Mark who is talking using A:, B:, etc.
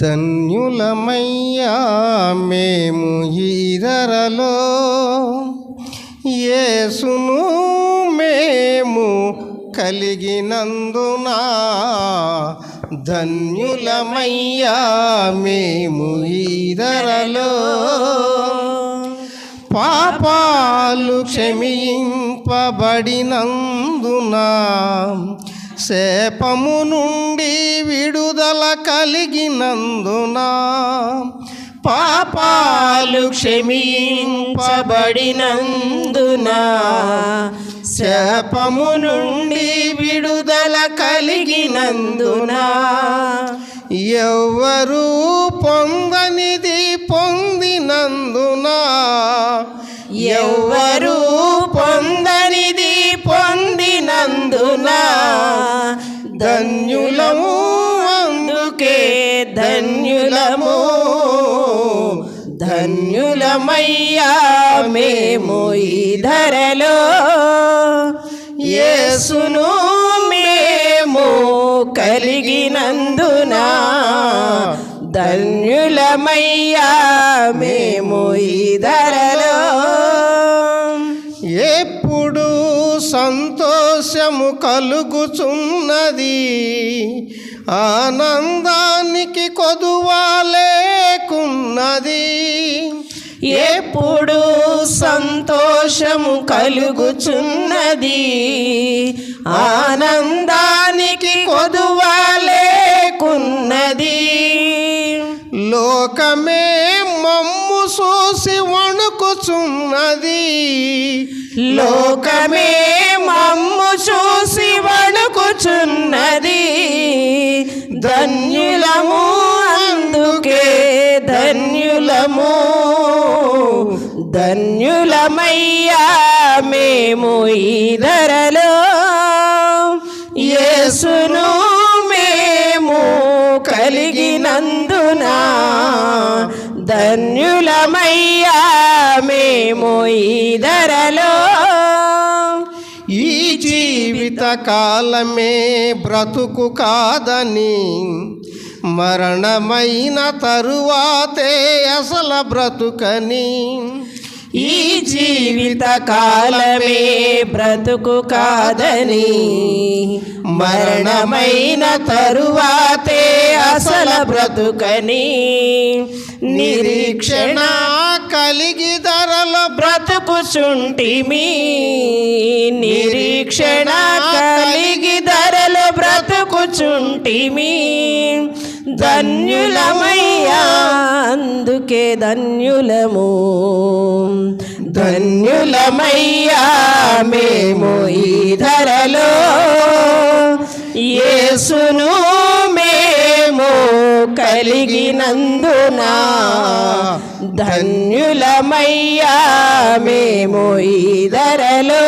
A: ధన్యులమయ్యా మేము ఈ ధరలో, యేసును మేము కలిగినందున. ధన్యులమయ్యా మేము ఈ ధరలో, పాపాలు క్షమింపబడినందున, శాపము నుండి విడుదల కలిగినందున.
B: పాపాలు క్షమింపబడినందున, శాపము నుండి విడుదల కలిగినందున.
A: ఎవ్వరూ పొందనిది పొందినందున,
B: ఎవ్వరూ పొందనిది పొందినందున. ధన్యులము అందుకే ధన్యులము, ధన్యులమయ్యా మేము ఈ ధరలో, యేసును మేము కలిగినందున. ధన్యులమయ్యా మేము ఈ ధరలో.
A: ఎప్పుడు సంతోషము కలుగుచున్నది, ఆనందానికి కొదువా లేకున్నది.
B: ఎప్పుడు సంతోషము కలుగుచున్నది, ఆనందానికి కొదువా లేకున్నది.
A: లోకమే మమ్ము చూసి వణుకుచున్నది,
B: లోకమే మమ్ము చూసి వణుకుచున్నది. ధన్యులము అందుకే ధన్యులము, ధన్యులమయ్యా మేము ఈ ధరలో, యేసును మేము కలిగినందున. ధన్యులమయ్యా మేము ఈ ధరలో.
A: ఈ జీవిత కాలమే బ్రతుకు కాదని, మరణమైన తరువాతే అసలు బ్రతుకని.
B: ఈ జీవిత కాలమే బ్రతుకు కాదని, మరణమైన తరువాతే అసలు బ్రతుకని. నిరీక్షణ
A: కలిగి ధరలో
B: బ్రతుకుచుంటిమి, నిరీక్షణ కలిగి ధరలో బ్రతుకుచుంటిమి. ధన్యులమయ్యా అందుకే ధన్యులము, ధన్యులమయ్యా మేము ఈ ధరలో, యేసును మేము కలిగినందున. ధన్యులమయ్యా మేము ఈ ధరలో.